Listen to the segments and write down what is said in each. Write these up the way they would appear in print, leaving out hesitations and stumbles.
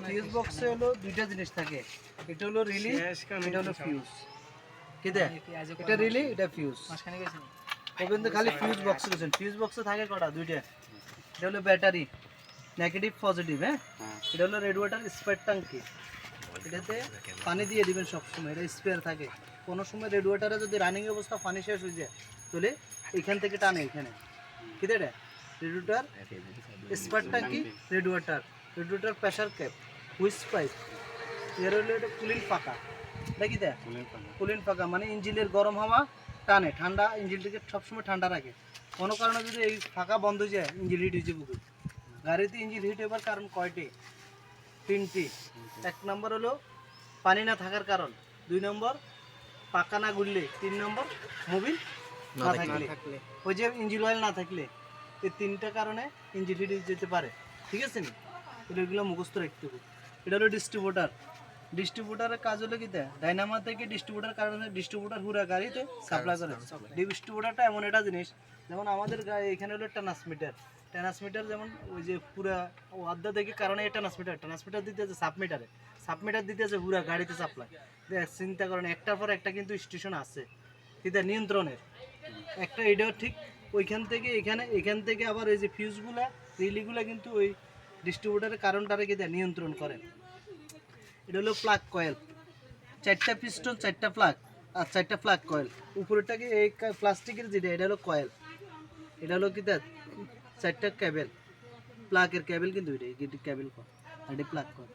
Fuse বক্সে হলো দুইটা জিনিস থাকে, এটা হলো রিলি, এটা হলো ফিউজ। কিদে এটা রিলি, এটা ফিউজ। ওখানে খালি ফিউজ বক্স গেছেন, ফিউজ বক্সে থাকে কটা? দুইটা। এটা হলো ব্যাটারি, নেগেটিভ পজিটিভ। হ্যাঁ, এটা হলো রেড ওয়াটার স্প্রেড ট্যাঙ্কি। এটাতে পানি দিয়ে দিবেন সবসময়, এটা স্পেয়ার থাকে। কোনো সময় রেড ওয়াটারে যদি রানিং অবস্থা পানি শেষ হয়ে যায় তাহলে এখান থেকে টানে এখানে। কিদে এটা রেড ওয়াটার স্প্রেড ট্যাঙ্কি, রেড ওয়াটার প্রেশার ক্যাপ, হুইস পাইপ। এর হলো এটা কুলিং পাকা। দেখি দে কুলিং পাকা মানে ইঞ্জিনের গরম হাওয়া টানে, ঠান্ডা ইঞ্জিনটাকে সবসময় ঠান্ডা রাখে। কোনো কারণে যদি এই ফাঁকা বন্ধ হয়ে যায় ইঞ্জিন হিট হয়েছে বুকে। গাড়িতে ইঞ্জিন হিট হবার কারণ কয়টি? তিনটি। এক নম্বর হলো পানি না থাকার কারণ, দুই নম্বর পাকা না ঘুরলে, তিন নম্বর মোবিল না থাকলে, ওই যে ইঞ্জিন অয়েল না থাকলে। এই তিনটা কারণে ইঞ্জিন হিট হয়ে যেতে পারে। ঠিক আছে নি? এগুলো মুখস্থ রাখতে হবে। এটা হলো ডিস্ট্রিবিউটার। ডিস্ট্রিবিউটারের কাজ হলো কি ডাইনামা থেকে ডিস্ট্রিবিউটার কারণে ডিস্ট্রিবিউটার পুরো গাড়িতে সাপ্লাই করে। ডিস্ট্রিবিউটারটা এমন একটা জিনিস, যেমন আমাদের এখানে হলো ট্রান্সমিটার। ট্রান্সমিটার যেমন ওই যে পুরা আড্ডা থেকে কারণে ট্রান্সমিটার দিতে আছে সাবমিটার দিতে আছে পুরা গাড়িতে সাপ্লাই। চিন্তা করেন, একটার পর একটা কিন্তু স্টেশন আছে কিন্তু নিয়ন্ত্রণের একটা। এটাও ঠিক ওইখান থেকে এখান থেকে আবার এই যে ফিউজগুলা রিলিগুলা কিন্তু ওই ডিস্ট্রিবিউটারের কারণটারে কিন্তু নিয়ন্ত্রণ করে। এটা হলো প্লাগ কয়েল, চারটা পিস্টন, চারটা প্লাগ আর চারটা প্লাগ কয়েল। উপরেরটাকে এই প্লাস্টিকের যেটা, এটা হলো কয়েল। এটা হলো কি চারটা কেবেল, প্লাগের কেবেল কিন্তু এটা কেবেল কয়, এটা প্লাগ কয়।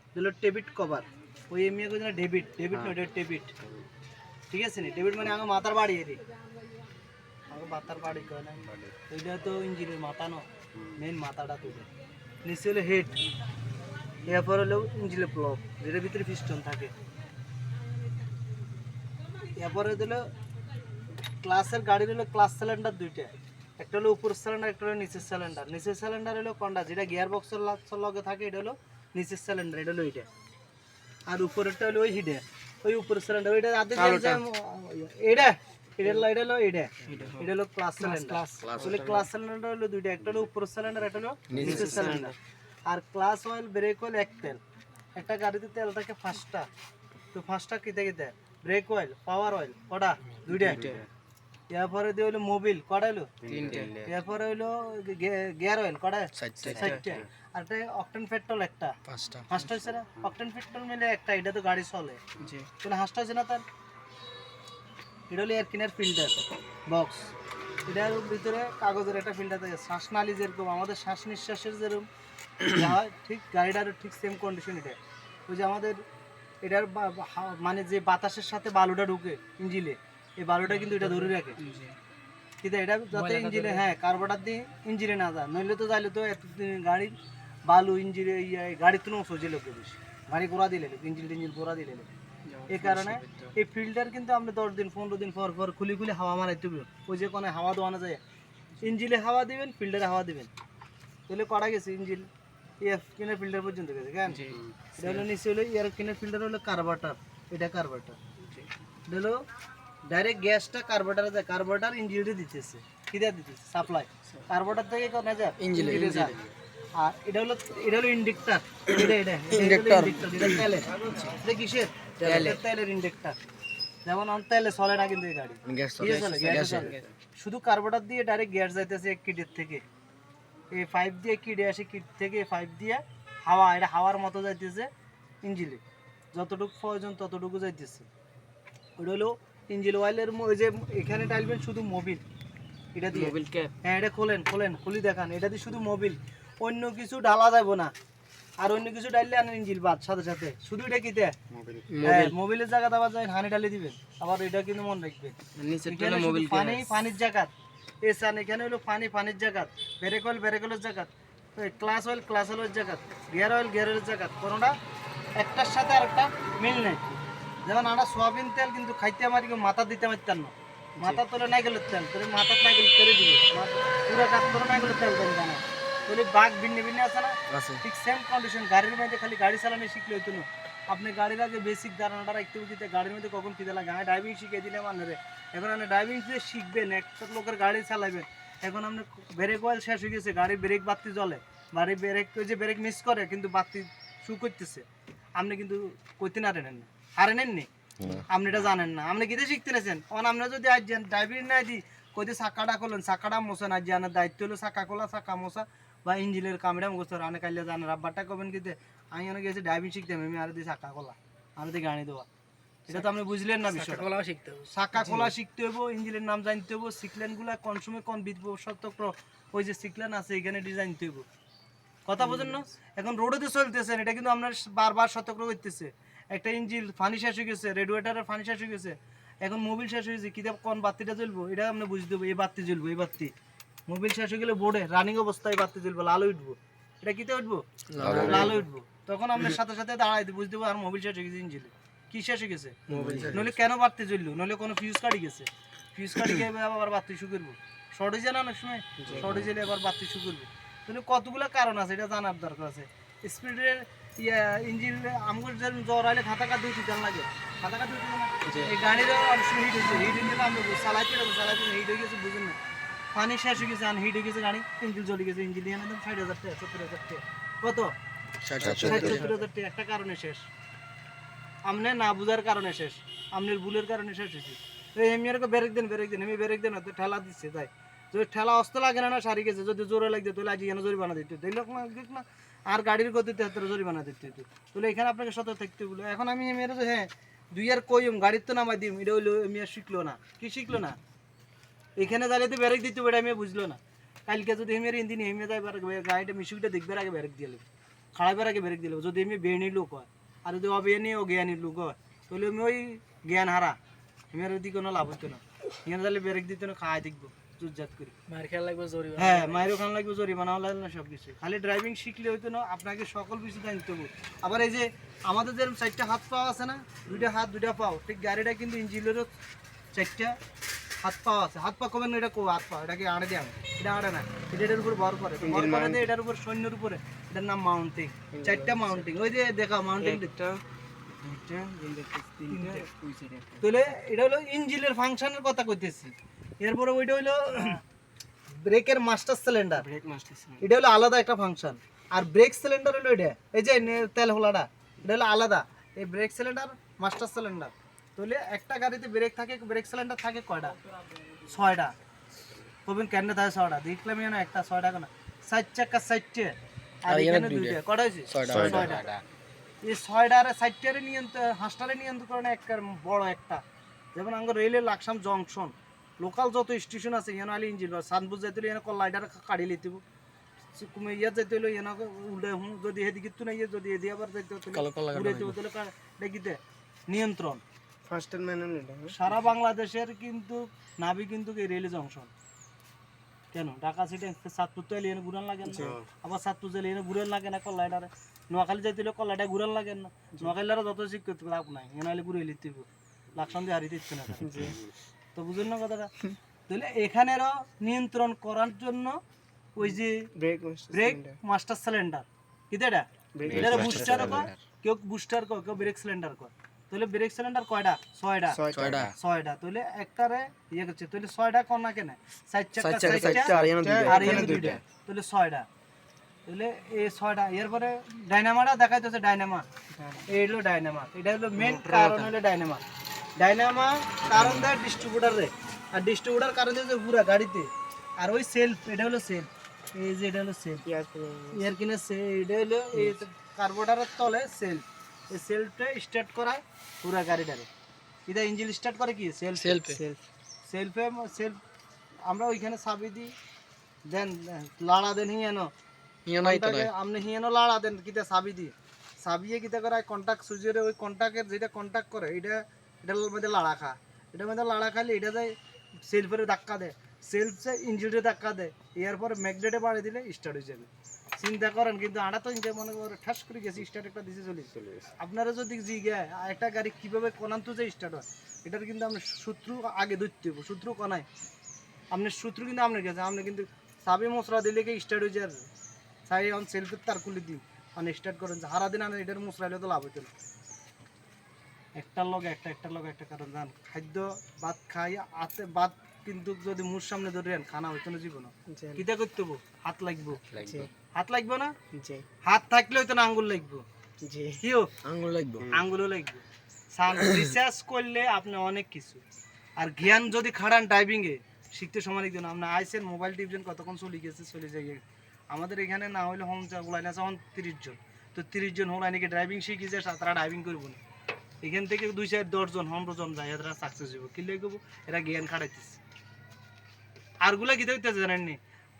এটা হলো টেবিট কভার। ওই এমনি কই না ডেবিট না, এটা টেবিট। ঠিক আছে নি? ডেবিট মানে আমার মাথার বাড়ি, এরি আমার মাথার বাড়ি কয় না, ওইটা তো ইঞ্জিনের মাথা না, মেন মাথাটা তো। নিচে হলো হেড, এরপর হলো ইঞ্জিনের ব্লক যেটার ভিতরে পিস্টন থাকে। এরপরে হলো ক্লাসের গাড়ির হলো ক্লাস সিলিন্ডার দুইটা, একটা হলো উপর সিলিন্ডার, একটা হলো নিচের সিলিন্ডার। নিচের সিলিন্ডার হলো কোনটা? যেটা গিয়ার বক্সের লগে থাকে, এটা হলো নিচের সিলিন্ডার, এটা হলো এটা। আর উপরেরটা হলো ওই হিডে, ওই উপর সিলিন্ডার, ওইটা আদে এটা এটা হলো ক্লাস সিলিন্ডার। আসলে ক্লাস সিলিন্ডার হলো দুইটা, একটা হলো উপর সিলিন্ডার, একটা হলো নিচের সিলিন্ডার। আর ক্লাস অয়েল, ব্রেক অয়েল, এক তেল। একটা গাড়িতে তেল থাকে পাঁচটা, তো পাঁচটা কিতে কিতে? ব্রেক অয়েল, পাওয়ার অয়েল কটা? দুইটা। এরপরে দিয়ে হলো মোবিল কটা? হলো তিনটে। এরপরে হলো গিয়ার অয়েল কটা? চারটা। আর একটা অকটেন পেট্রোল একটা, পাঁচটা হয়েছে না? অকটেন পেট্রোল মিলে একটা, এটা তো গাড়ি চলে, তাহলে হাঁসটা হয়েছে না তার? এটা হলো এয়ার ক্লিনার ফিল্টার বক্স। এটার ভিতরে কাগজের একটা ফিল্টার থাকে, শ্বাসনালী যেরকম আমাদের শ্বাস নিঃশ্বাসের যেরকম হয়, ঠিক গাড়িটারও ঠিক সেম কন্ডিশন এটা। ওই যে আমাদের এটার মানে যে বাতাসের সাথে বালুটা ঢুকে ইঞ্জিনে, এই বালুটা কিন্তু এটা ধরে রাখে। কিন্তু এটা যাতে ইঞ্জিনে, হ্যাঁ, কার্বোরেটর দিয়ে ইঞ্জিনে না যায়, নইলে তো যাইলে তো এতদিন গাড়ির বালু ইঞ্জিনে গাড়ির তুলনা সহজে লোকে বেশি, গাড়ি গোড়া দিলে ইঞ্জিন গোড়া দিলে। এই কারণে এই ফিল্টার কিন্তু আমরা 10 দিন 15 দিন পর পর খুলে হাওয়া মারাইতে হবে। ওই যে কোনো হাওয়া দোয়ানো যায়, ইঞ্জিনে হাওয়া দিবেন, ফিল্টারে হাওয়া দিবেন, তাহলে করা গেছে ইঞ্জিন এয়ার কিনার ফিল্টার পর্যন্ত গেছে। কেন? এটা হলো নিচে হলো এয়ার কিনার ফিল্টার, হলো কার্বোরেটর, এটা কার্বোরেটর। এটা হলো ডাইরেক্ট গ্যাসটা কার্বোরেটরে যায়, কার্বোরেটর ইঞ্জিনে দিতেছে, কিটা দিতেছে সাপ্লাই, কার্বোরেটর থেকে কোন যায় ইঞ্জিনে যায়। আর এটা হলো ইন্ডেক্টর, এটা তেলের, এটা কিসের? তেলের ইন্ডেক্টর। যেমন তেলে চলে না কিন্তু এই গাড়ি, শুধু কার্বোরেটর দিয়ে ডাইরেক্ট গ্যাস যাইতেছে এক কিটের থেকে, এই পাইপ দিয়ে কিটে আসে, কিট থেকে পাইপ দিয়ে হাওয়া, এটা হাওয়ার মতো যাইতেছে ইঞ্জিনে, যতটুকু প্রয়োজন ততটুকু যাইতেছে। ওটা হলো ইঞ্জিন অয়েলের। ওই যে এখানে ডালবেন শুধু মোবিল, এটা দিয়ে মোবিল ক্যাপ, হ্যাঁ, এটা খুলি দেখান, এটা দিয়ে শুধু মোবিল, অন্য কিছু ঢালা যাবে না। আর অন্য কিছু ডাললে আনেন ইঞ্জিন বাদ সাথে সাথে, শুধু এটা কিতে মোবিলের জায়গা আবার যায় হানি ডালে দিবেন। আবার এটা কিন্তু মনে রাখবেন, পানির জায়গা এসান, এখানে হলো পানির জায়গা, ব্রেকের জায়গা, ক্লাস অয়েলের জায়গা, গিয়ার অয়েলের জায়গা, কোনোটা একটার সাথে আরেকটা মিল নেই। যেমন আমরা সোয়াবিন তেল কিন্তু খাইতে আমার মাথা দিতে পারতাম না, মাথা তোলে না গেলে তেল তোলে, মাথা না গেলে তেলে দিবে, পুরো কাজ করে না গেলে তেল দেন জানা, তাহলে বাঘ ভিন্ন আছে না? ঠিক সেম কন্ডিশন গাড়ির মধ্যে, খালি গাড়ি চালানো শিখলে হইতো না। আপনি গাড়ির আগে বেসিক ধারণাটা রাখতে হবে, গাড়ির মধ্যে কখন ফিতে লাগে। আমি ড্রাইভিং শিখিয়ে দিলে মানুষের, এখন আপনি ড্রাইভিং শিখবেন, একটা লোকের গাড়ি চালাবেন, এখন আপনি ব্রেক অয়েল শেষ হয়ে গেছে, গাড়ির ব্রেক বাতি জ্বলে, বাড়ি ব্রেক ওই যে ব্রেক মিস করে কিন্তু বাতি শু করতেছে, আপনি কিন্তু কইতে না নেন না, হারে নেননি, আপনি এটা জানেন না, আপনি কিতে শিখতে নেছেন। কারণ আমরা যদি আজ ড্রাইভিং না দিই কইতে চাকাটা করলেন, চাকাটা মোছেন, আজ জানার দায়িত্ব হলো চাকা খোলা, চাকা মোছা বা ইঞ্জিনের কামড়া মুখস্থ আনে কাইলে জানার আব্বারটা কবেন কিতে আমি অনেক গেছি ড্রাইভিং শিখতে আমি আর দিই চাকা খোলা, আমি দিই গাড়ি দেওয়া, এটা তো আপনি বুঝলেন না বিষয়। চাকা খোলা শিখতে হবো, ইঞ্জিনের নাম জানতে হবো, সিকলেন গুলা কোন সময় কোন বিধব সতর্ক, ওই যে সিকলেন আছে এখানে ডিজাইন জানতে হবো, কথা বোঝেন না। এখন রোডে চলতেছেন, এটা কিন্তু আপনার বারবার সতর্ক করতেছে, একটা ইঞ্জিন ফানি শেষ হয়ে গেছে, রেডিয়েটারের ফানি শেষ হয়ে গেছে, এখন মোবিল শেষ হয়েছে, কি কোন বাতিটা জ্বলবো এটা আপনি বুঝতে দেবো, এই বাতি জ্বলবো, এই বাতি মোবিল শেষ হয়ে গেলে বোর্ডে রানিং অবস্থায় বাতি জ্বলবো, লাল উঠবো, এটা কিতে উঠবো, লাল উঠবো, তখন আপনার সাথে সাথে দাঁড়াই বুঝতে পারবো আর মোবিল শেষ হয়ে গেছে, ইঞ্জিন কি শেষ হয়ে গেছে, নইলে কেন বাতি জ্বললো, নইলে কোনো ফিউজ কাটি গেছে, ফিউজ কাটি গিয়ে আবার বাতি শু করবো, শর্ট হয়ে যায় না অনেক সময়, শর্ট হয়ে গেলে আবার বাতি শু করবো, তাহলে কতগুলো কারণ আছে এটা জানার দরকার আছে। স্পিডের ইঞ্জিন আমার যেন জ্বর আইলে খাতা কাট দিয়ে দিতে লাগে, খাতা কাট দিয়ে না, এই গাড়ির হিট হয়েছে, হিট হয়ে গেলে আমরা চালাইতে হিট হয়ে গেছে বুঝুন না, পানি শেষ হয়ে গেছে, হিট হয়ে গেছে গাড়ি, ইঞ্জিন জ্বলে গেছে, ইঞ্জিন দিয়ে একদম 60,000 টাকা 70,000 টাকা, কত 60-70,000 টাকা একটা কারণে শেষ, আপনি না বুঝার কারণে শেষ, আপনার ভুলের কারণে শেষ হয়েছে। এমনি আর ব্রেক দেন আমি ব্রেক দেন তো ঠেলা দিচ্ছে তাই, যদি ঠেলা অস্ত লাগে না সারি গেছে, যদি জোরে লাগতো তাহলে আজ এখানে জরিমানা দিতে হতো, দেখ না আর গাড়ির গতিতে হাতের জরিমানা দিতে হতো, তাহলে এখানে আপনাকে সতর্ক থাকতে বলো। এখন আমি মেরে হ্যাঁ দুই আর কইম গাড়ির তো নামাই দিম, এটা হইলো আমি আর শিখলো না, কি শিখলো না, এখানে দাঁড়িয়ে তো ব্রেক দিতে এটা আমি বুঝলো না, কালকে যদি হেমের ইঞ্জিন হেমে যায় গাড়িটা মিশুকটা দেখবে আগে ব্রেক দিয়ে নেবে, খাড়াইবার আগে ব্রেক দিলে, যদি আমি বেনি লোক হয় আর যদি অবেনি ও জ্ঞানী লোক হয় তাহলে আমি ওই জ্ঞান হারা হেমের ওই দিকে কোনো লাভ হতো না, এখানে তাহলে ব্রেক দিতে না খাওয়াই দেখবো জুজাত করে, মায়ের খেয়াল লাগবে জরিমানা, হ্যাঁ মায়েরও খান লাগবে জরিমানা লাগবে না, সব কিছু খালি ড্রাইভিং শিখলে হইতো না, আপনাকে সকল কিছু জানতে হবে। আবার এই যে আমাদের যেরকম 4টা হাত পাওয়া আছে না, 2টা হাত 2টা পাও, ঠিক গাড়িটা কিন্তু ইঞ্জিনেরও 4টা হাত পা আছে, হাত পা কবেন এটা হাত পা, এটাকে আড়ে দেন, এটা আড়ে না, এটার উপর ভর করে, ভর করে দিয়ে এটার উপর সৈন্যের উপরে, এটার নাম মাউন্টিং, 4টা মাউন্টিং, ওই যে দেখা মাউন্টিং দিকটা, তাহলে এটা হলো ইঞ্জিনের ফাংশনের কথা কইতেছি। এরপরে ওইটা হলো ব্রেকের মাস্টার সিলিন্ডার, এটা হলো আলাদা একটা ফাংশন, আর ব্রেক সিলিন্ডার হলো এটা, এই যে তেল হোলাটা এটা হলো আলাদা, এই ব্রেক সিলিন্ডার মাস্টার সিলিন্ডার। তাহলে একটা গাড়িতে ব্রেক থাকে, ব্রেক সিলিন্ডার থাকে কয়টা, 6টা, কবেন কেন থাকে 6টা, দেখলাম না একটা 6টা কেন, 4 চাকা 4টে আর এখানে 2টা, কয়টা হয়েছে 6টা, এই 6টা আর 4টারে নিয়ন্ত্রণ, 5টারে নিয়ন্ত্রণ করে না একটা বড় একটা, যেমন আমাদের রেলের লাকসাম জংশন লোকাল যত স্টেশন আছে এখানে আলি ইঞ্জিন সানপুর যাইতে হলে এখানে কল্লাইটার কাড়ি লিতে তুমি ইয়া যাইতে হলে এখানে উল্টে হুম যদি এদিকে তো না ইয়ে যদি এদিকে আবার যাইতে হলে তাহলে দেখিতে নিয়ন্ত্রণ ফার্স্টের ম্যানুয়াল সারা বাংলাদেশের কিন্তু নাভি কিন্তু এই রেল জংশন, কেন ঢাকা সিটি সাতপুর তো এলিয়ে ঘুরান লাগে না, আবার সাতপুর জেলে এনে ঘুরান লাগে না, কল্লাইটারে নোয়াখালী যাইতে হলে কল্লাইটা ঘুরান লাগে না, নোয়াখালীরা যত শিক্ষিত লাভ নাই, এনে ঘুরে লিতে লাকসাম দিয়ে হারিয়ে দিচ্ছে না, তো বুঝুন না কথাটা। তাহলে এখানেরও নিয়ন্ত্রণ করার জন্য ওই যে ব্রেক মাস্টার সিলিন্ডার, কিটা এটা বুস্টার কয়, কেউ বুস্টার কয়, কেউ ব্রেক সিলিন্ডার কয়, তাহলে ব্রেক সিলিন্ডার কয়টা 6টা, তাহলে একটারে ইয়ে করছে, তাহলে 6টা কোন না কেন 4 চাকা আর এখানে 2টা, তাহলে 6টা, তাহলে এই 6টা। এরপরে ডাইনামাটা দেখাইতেছে, ডাইনামা এই হলো ডাইনামা, এটা হলো মেইন কারণ হলো ডাইনামা, ডাইনামা কারণ দেয় ডিস্ট্রিবিউটারে, আর ডিস্ট্রিবিউটার কারণ দেয় পুরো গাড়িতে, আর ওই সেলফ এটা হলো সেলফ, এই যে এটা হলো সেলফ এর কিনে এটা হলো এই কার্বোরেটরের তলে সেলফ, এই সেলফটা স্টার্ট করায় পুরো গাড়িটারে, এটা ইঞ্জিন স্টার্ট করে কি সেলফ সেলফে সেলফ, আমরা ওইখানে চাবি দিই দেন লাড়া দেন হিয়ানো আপনি হিয়ানো লাড়া দেন কিতা চাবি দিই, চাবিয়ে কিতা করে কন্টাক্ট সুইচের ওই কন্টাক্টের যেটা কন্টাক্ট করে এটার মধ্যে লাড়া খা, এটার মধ্যে লাড়া খাইলে এটা যায় সেলফের ধাক্কা দেয়, সেলফে ইঞ্জিনে ধাক্কা দেয়, এরপর ম্যাগনেটে বাড়ি দিলে স্টার্ট হয়ে যাবে, চিন্তা করেন। কিন্তু আটা তো মনে করে ঠাস করে গেছি স্টার্ট একটা দিছে চলে আপনারা যদি জিগায় একটা গাড়ি কীভাবে কোনান্ত যে স্টার্ট হয়, এটার কিন্তু আপনার সূত্র আগে ধরতে হবে, সূত্র কোনায় আপনার সূত্র কিন্তু আপনার কাছে, আপনি কিন্তু চাবি মশলা দিলে কি স্টার্ট হয়ে যায়, চাই অন সেলফের তার খুলে দিই মানে স্টার্ট করেন, হারা দিন আনে এটার মশলা হলে তো লাভ হইতো না, একটার লগে একটা কারণ জান খাদ্য ভাত খাই আতে ভাত কিন্তু যদি মুর সামনে ধরেন খানা হইতো না জীবন, কিতা করতে হবো হাত লাগবো, হাত লাগবে না? জি হাত থাকলে হয়তো না আঙ্গুল লাগবে। জি কিও আঙ্গুল লাগবে আঙ্গুলও লাগবে। রিসার্চ করলে আপনি অনেক কিছু, আর জ্ঞান যদি খাড়ান ড্রাইভিং এ শিখতে সময় লাগবে না। আপনি আইসেন মোবাইল টিপছেন, কতক্ষণ চলে গেছে চলে যাই। আমাদের এখানে না হলে হোম লাইন আছে এখন 30 জন, তো 30 জন হোম লাইনে ড্রাইভিং শিখি যে তারা ড্রাইভিং করবো না। এখান থেকে 2-4-10 জন 15 জন যায়, এরা সাকসেস হইব। কি লাগবো? এরা জ্ঞান খাড়াইতেছে। আরগুলা কি হইতেছে জানেননি?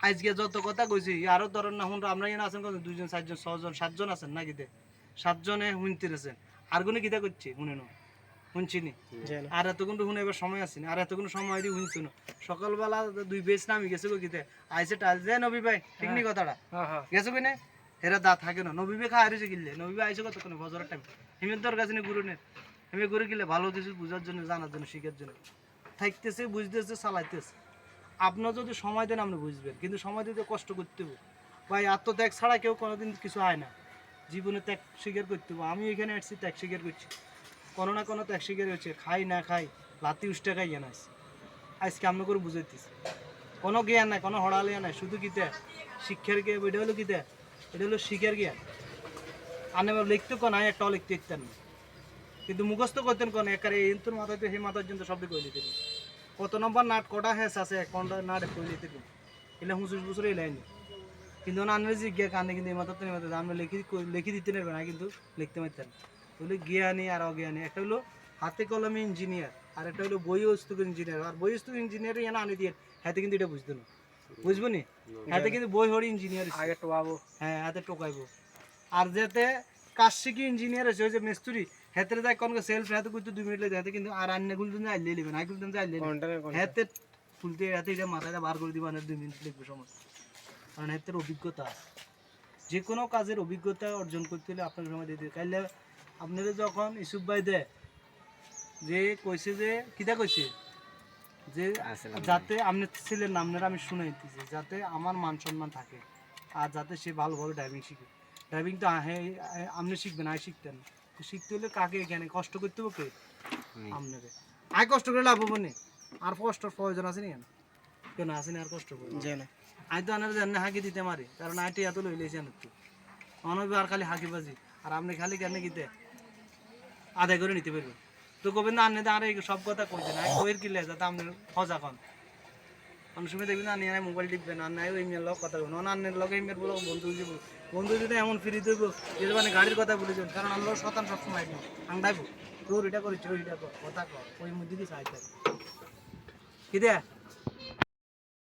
আজকে যত কথা কইছি আরো ধরেন না হুন, আমরা এখানে আছেন কত 2 জন 4 জন 6 জন 7 জন আছেন না কিতে 7 জনে হুনতেছেন। আরগুনে কিতা করছে শুনেন শুনছিনি? আর এতক্ষণ শুনে এবার সময় আছে না, আর এতক্ষণ সময় দিয়ে শুনছো না। সকালবেলা 2 বেশ নামি গেছে গো কিতে আইসে টাল যে নবী ভাই ঠিক নি কথাটা গেছো কিনে এরা দা থাকে না। নবী ভাই খাই রয়েছে কিনলে নবী ভাই আইসে কতক্ষণ ফজরের টাইম হিমের দর কাছে গুরুনের হিমে করে কিনলে ভালো কিছু বুঝার জন্য জানার জন্য শিখার জন্য থাকতেছে বুঝতেছে চালাইতেছে। আপনার যদি সময় দেন আপনি বুঝবেন, কিন্তু সময় দিতে কষ্ট করতে হবে ভাই। আত্মত্যাগ ছাড়া কেউ কোনোদিন কিছু হয় না। জীবনে ত্যাগ স্বীকার করতে হবে। আমি এখানে আসছি ত্যাগ স্বীকার করছি, কোনো না কোনো ত্যাগ স্বীকার হচ্ছে। খাই না খাই লাতি উষ্টা খাই না আজকে আমি করে বুঝাইতেছি। কোনো জ্ঞান নাই, কোনো হড়ালিয়া নাই, শুধু কিতে শিক্ষার জ্ঞান। এটা হলো কিতে, এটা হলো শিক্ষার জ্ঞান। আনে লিখতে কোন একটাও লিখতে ইচ্ছেন না, কিন্তু মুখস্থ করতেন কোন একারে ইন্তুর মাথায় সেই মাথার জন্য সবই কই লিখতে কত নম্বর নাট কটা হ্যাস আছে কোনটা নাট কই লিখতে এলে হুঁচুস বুচুর এই লাইনে। কিন্তু আনলে জিজ্ঞা কানে কিন্তু এই মাথার তো আমরা লিখি দিতে নেবে না, কিন্তু লিখতে পারতেন। তাহলে জ্ঞানী আর অজ্ঞানী, একটা হলো হাতে কলমে ইঞ্জিনিয়ার, আর একটা হলো বই বস্তু ইঞ্জিনিয়ার। আর বই বস্তু ইঞ্জিনিয়ার এনে আনে দিয়ে হাতে কিন্তু এটা বুঝতো না, বুঝবো নি? হাতে কিন্তু বই হরি ইঞ্জিনিয়ার আগে টোকাবো, হ্যাঁ হাতে টোকাইবো। আর যাতে কাজ শিখি ইঞ্জিনিয়ার হয়েছে, ওই যে মিস্ত্রি হাতে যায় কোন সেলফ হাতে করতে 2 মিনিট লাগে, হাতে কিন্তু আর আন্নে গুলতে আইলে নেবেন আই গুলতে আইলে হাতে খুলতে হাতে এটা মাথাটা বার করে দিবেন, 2 মিনিট লাগবে সময়। কারণ হাতের অভিজ্ঞতা আছে। যে কোনো কাজের অভিজ্ঞতা অর্জন করতে হলে আপনার সময় দিতে। কাইলে আপনাদের যখন ইসুফ ভাই দেয় যে কইছে যে কিতা কইছে যে যাতে আপনি ছেলের নামটা আমি শুনে দিতেছি, যাতে আমার মান সম্মান থাকে, আর যাতে সে ভালোভাবে ড্রাইভিং শিখে। ড্রাইভিং তো আপনি শিখবেন, আয় শিখতেন। শিখতে হলে কাকে এখানে কষ্ট করতে হবে কে? আপনাকে। আয় কষ্ট করে লাভ হবো না, আর কষ্টর প্রয়োজন আছে নি কেন আছে না? আর কষ্ট করবো আই তো আনার জানে হাঁকি দিতে মারি, কারণ আইটি এত লই লেছি আনার তো অনবে আর খালি হাঁকি বাজি, আর আপনি খালি কেন কিতে আদায় করে নিতে পারবেন। তো গোবিন্দ আনে তো আর সব কথা কইছে না কইর কিলে যাতে আপনার সজা কন। অনেক সময় দেখবেন আনি আনে মোবাইল টিপবেন, আর নাই ওই মেয়ের লোক কথা বলবেন, অন্যের লোক এই মেয়ের বলো বন্ধু দিব, বন্ধু যদি এমন ফিরি দেব যে মানে গাড়ির কথা বলে যাবেন, কারণ আল্লাহ শতান সবসময় আইব আংডাইব তোর এটা করেছে ওইটা কথা কর, ওই মধ্যে দিয়ে চাইতে কি দেয়া